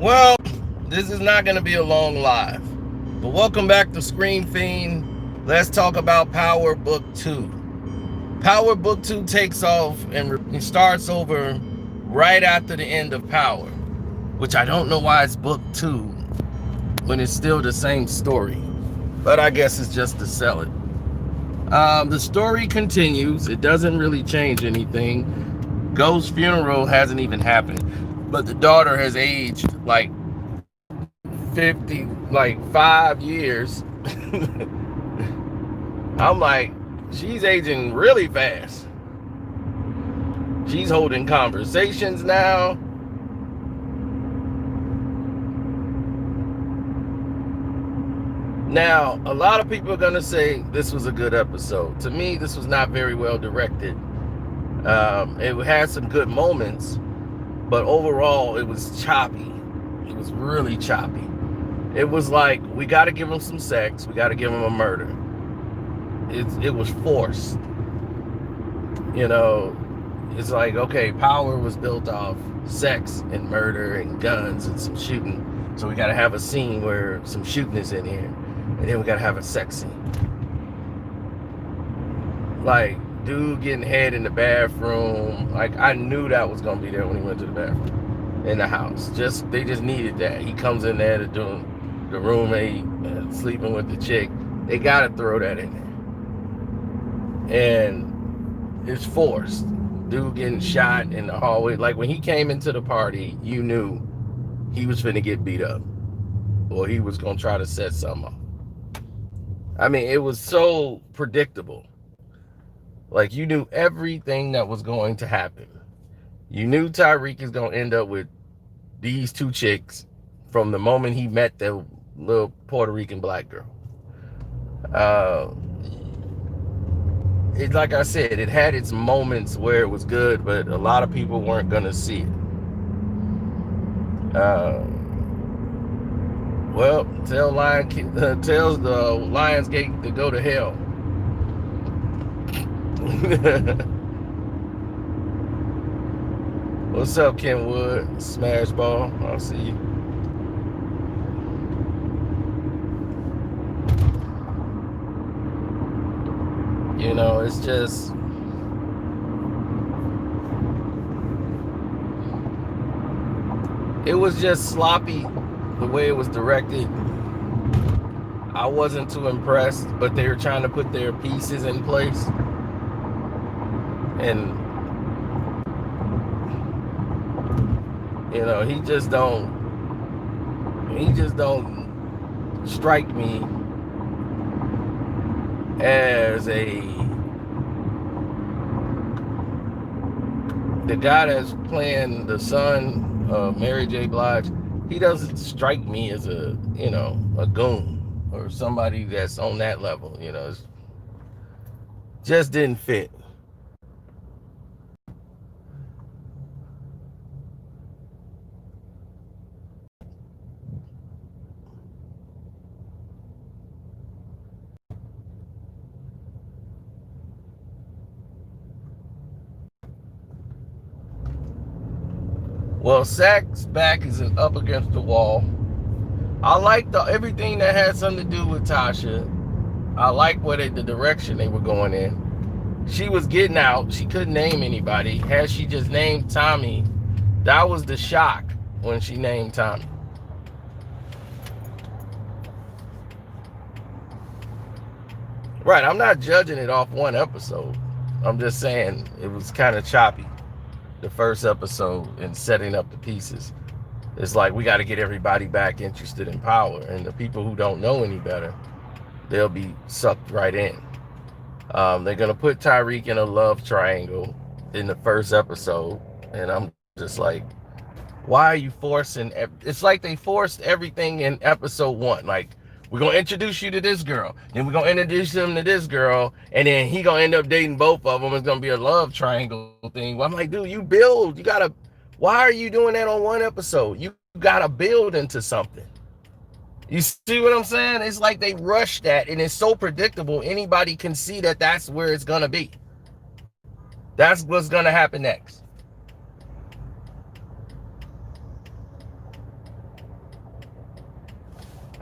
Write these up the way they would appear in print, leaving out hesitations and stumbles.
Well, this is not going to be a long live, but welcome back to Screen Fiend. Let's talk about Power Book 2. Power Book 2 takes off and starts over right after the end of Power, which I don't know why it's Book 2 when it's still the same story, but I guess it's just to sell it. The story continues. It doesn't really change anything. Ghost's funeral hasn't even happened, but the daughter has aged like 50, like 5 years. I'm like, she's aging really fast. She's holding conversations now. Now, a lot of people are going to say this was a good episode. To me, this was not very well directed. It had some good moments, but overall, it was choppy. It was really choppy. It was like, we got to give him some sex. We got to give him a murder. It was forced. You know, it's like, okay, Power was built off sex and murder and guns and some shooting. So we got to have a scene where some shooting is in here. And then we got to have a sex scene. Like, dude getting head in the bathroom. Like, I knew that was going to be there when he went to the bathroom in the house. They just needed that. He comes in there to do the roommate sleeping with the chick. They got to throw that in there. And it's forced. Dude getting shot in the hallway. Like, when he came into the party, you knew he was finna get beat up. Or he was going to try to set something up. I mean, it was so predictable. Like, you knew everything that was going to happen. You knew Tyreek is going to end up with these two chicks from the moment he met the little Puerto Rican black girl. Like I said, it had its moments where it was good, but a lot of people weren't going to see it. Well, tells the Lionsgate to go to hell. What's up, Kenwood? Smashball, I'll see you. You know, it's just... It was just sloppy the way it was directed. I wasn't too impressed, but they were trying to put their pieces in place. And, you know, he just don't strike me as the guy that's playing the son of Mary J. Blige. He doesn't strike me as a goon or somebody that's on that level. You know, just didn't fit. Well, Sack's back is up against the wall. I like everything that had something to do with Tasha. I like the direction they were going in. She was getting out. She couldn't name anybody. Had she just named Tommy, that was the shock when she named Tommy. Right, I'm not judging it off one episode. I'm just saying it was kind of choppy, the first episode, and setting up the pieces. It's like, we got to get everybody back interested in Power, and the people who don't know any better, they'll be sucked right in. They're going to put Tyreek in a love triangle in the first episode, and I'm just like, why are you forcing? It's like they forced everything in episode 1. Like, we're going to introduce you to this girl, then we're going to introduce him to this girl, and then he going to end up dating both of them. It's going to be a love triangle thing. Well, I'm like, dude, why are you doing that on one episode? You got to build into something. You see what I'm saying? It's like they rushed that, and it's so predictable. Anybody can see that that's where it's going to be. That's what's going to happen next.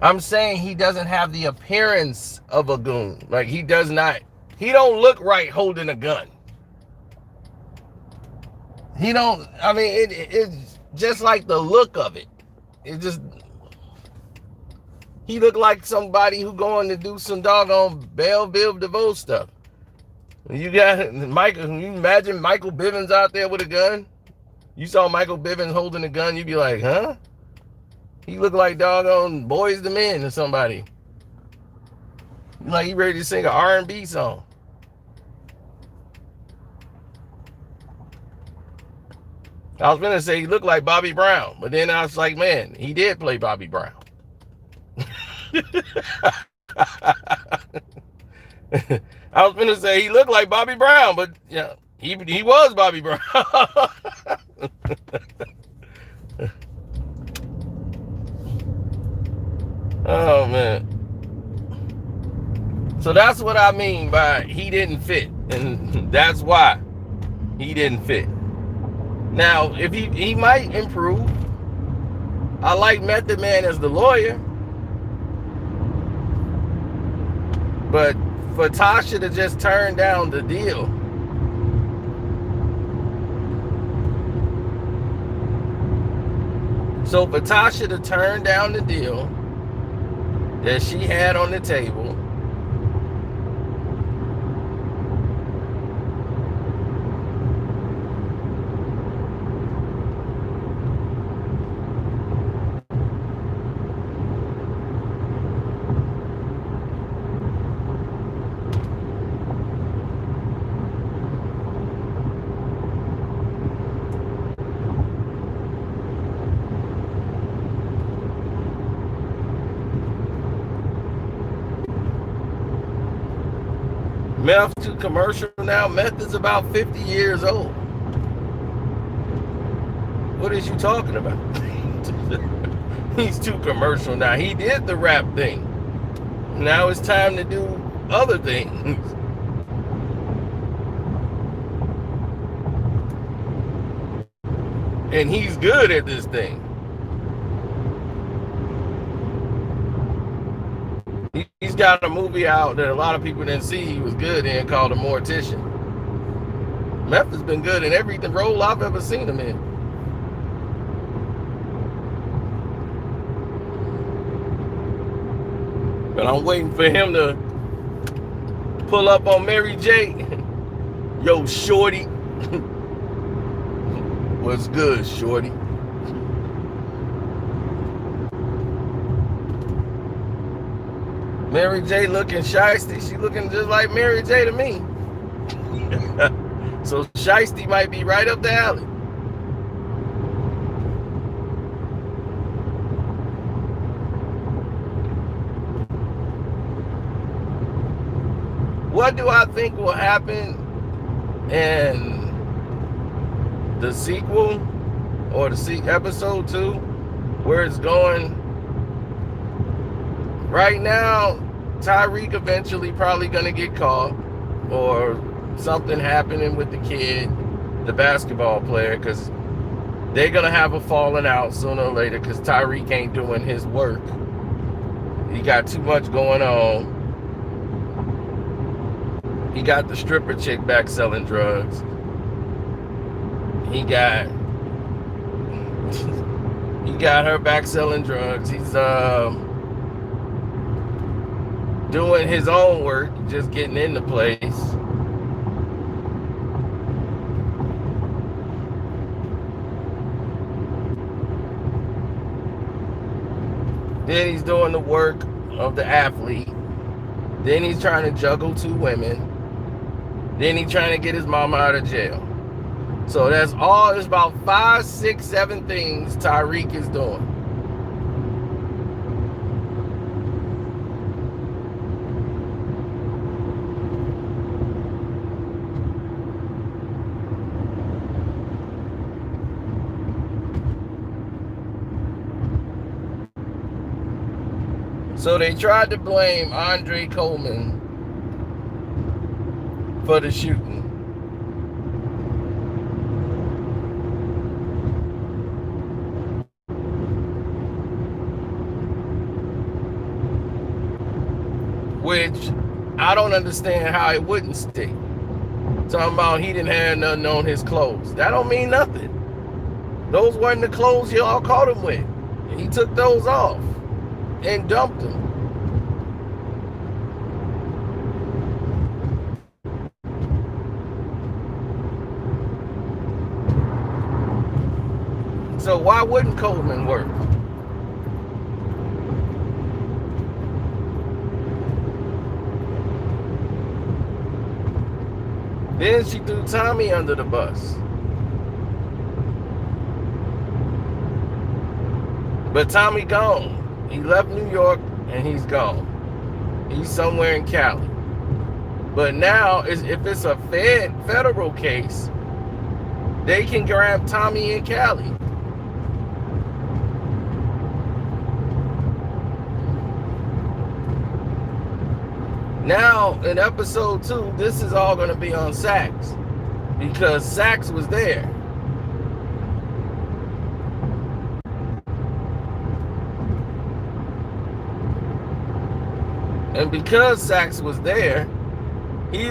I'm saying he doesn't have the appearance of a goon. Like he does not. He don't look right holding a gun. He don't. I mean, it's just like the look of it. It just. He looked like somebody who going to do some doggone Belle Biv DeVoe stuff. You got Michael. Can you imagine Michael Bivins out there with a gun? You saw Michael Bivins holding a gun, you'd be like, huh? He looked like doggone Boys II Men or somebody. Like he ready to sing an R&B song. I was gonna say he looked like Bobby Brown, but then I was like, man, he did play Bobby Brown. I was gonna say he looked like Bobby Brown, but yeah, he was Bobby Brown. Oh man. So that's what I mean by he didn't fit, and that's why he didn't fit. Now, if he might improve. I like Method Man as the lawyer, but for Tasha to just turn down the deal, so for Tasha to turn down the deal that she had on the table, Meth to commercial now. Meth is about 50 years old. What is you talking about? He's too commercial now. He did the rap thing. Now it's time to do other things. And he's good at this thing. He's got a movie out that a lot of people didn't see he was good in called The Mortician. Meth has been good in every role I've ever seen him in. But I'm waiting for him to pull up on Mary J. Yo, shorty. What's good, shorty? Mary J looking shiesty. She looking just like Mary J to me. So shiesty might be right up the alley. What do I think will happen in the sequel or the episode 2, where it's going? Right now, Tariq eventually probably gonna get caught, or something happening with the kid, the basketball player, because they're gonna have a falling out sooner or later, because Tariq ain't doing his work. He got too much going on. He got the stripper chick back selling drugs. He got her back selling drugs. He's doing his own work, just getting into place. Then he's doing the work of the athlete. Then he's trying to juggle 2 women. Then he's trying to get his mama out of jail. So that's all. There's about 5, 6, 7 things Tariq is doing. So they tried to blame Andre Coleman for the shooting. which I don't understand how it wouldn't stick. Talking about he didn't have nothing on his clothes. That don't mean nothing. Those weren't the clothes y'all caught him with. And he took those off and dumped them. So why wouldn't Coleman work? Then she threw Tommy under the bus. But Tommy gone. He left New York and he's gone. He's somewhere in Cali. But now, if it's a federal case, they can grab Tommy in Cali. Now, in episode 2, this is all going to be on Saxe, because Saxe was there. And because Saxe was there, he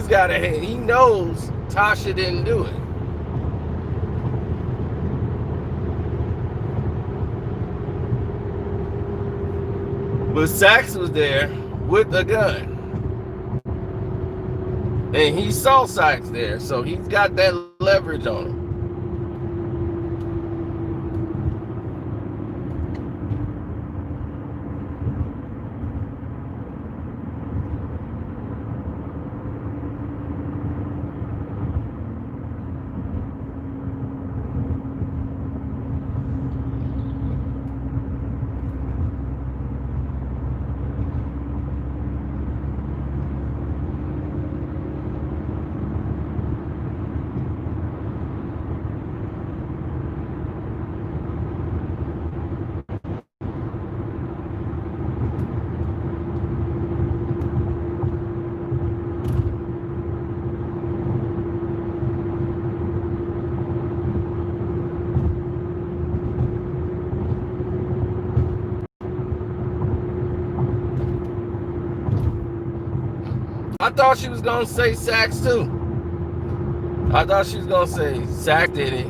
knows Tasha didn't do it. But Saxe was there with a gun. And he saw Saxe there, so he's got that leverage on him. I thought she was gonna say Saxe too. I thought she was gonna say Saxe did it.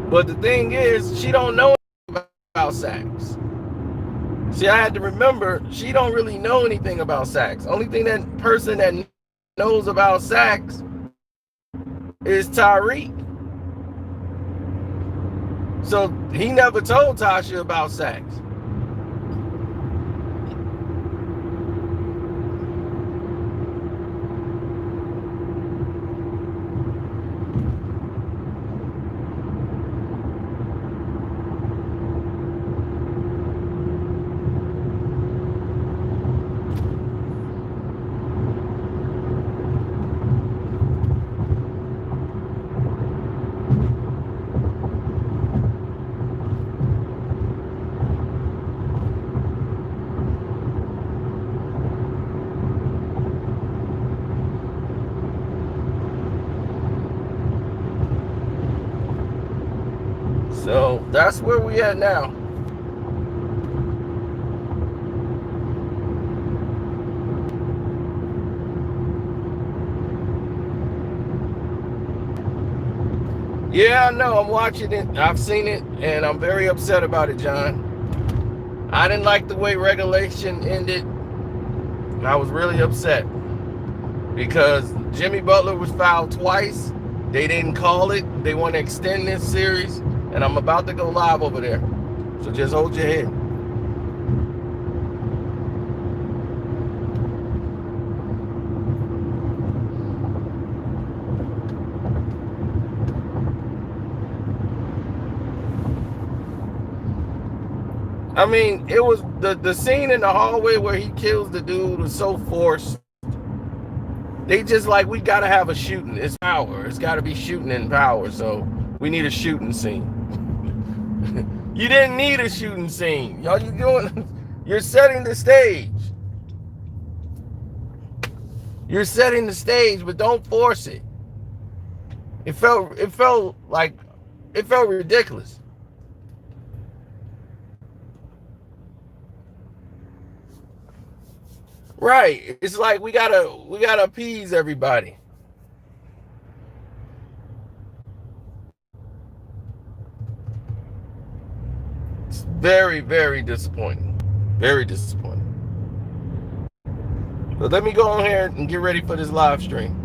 But the thing is, she don't know about Saxe. See, I had to remember, she don't really know anything about Saxe. Only thing that person that knows about Saxe is Tariq. So he never told Tasha about Saxe. So that's where we at now. Yeah, I know. I'm watching it. I've seen it, and I'm very upset about it, John. I didn't like the way regulation ended. I was really upset because Jimmy Butler was fouled twice. They didn't call it. They want to extend this series, and I'm about to go live over there. So just hold your head. I mean, it was the scene in the hallway where he kills the dude was so forced. They just like, we gotta have a shooting. It's power. It's gotta be shooting in power. So we need a shooting scene. You didn't need a shooting scene. All you doing, you're setting the stage. You're setting the stage, but don't force it. It felt ridiculous. Right. It's like we gotta appease everybody. It's very, very disappointing. Very disappointing. But let me go on here and get ready for this live stream.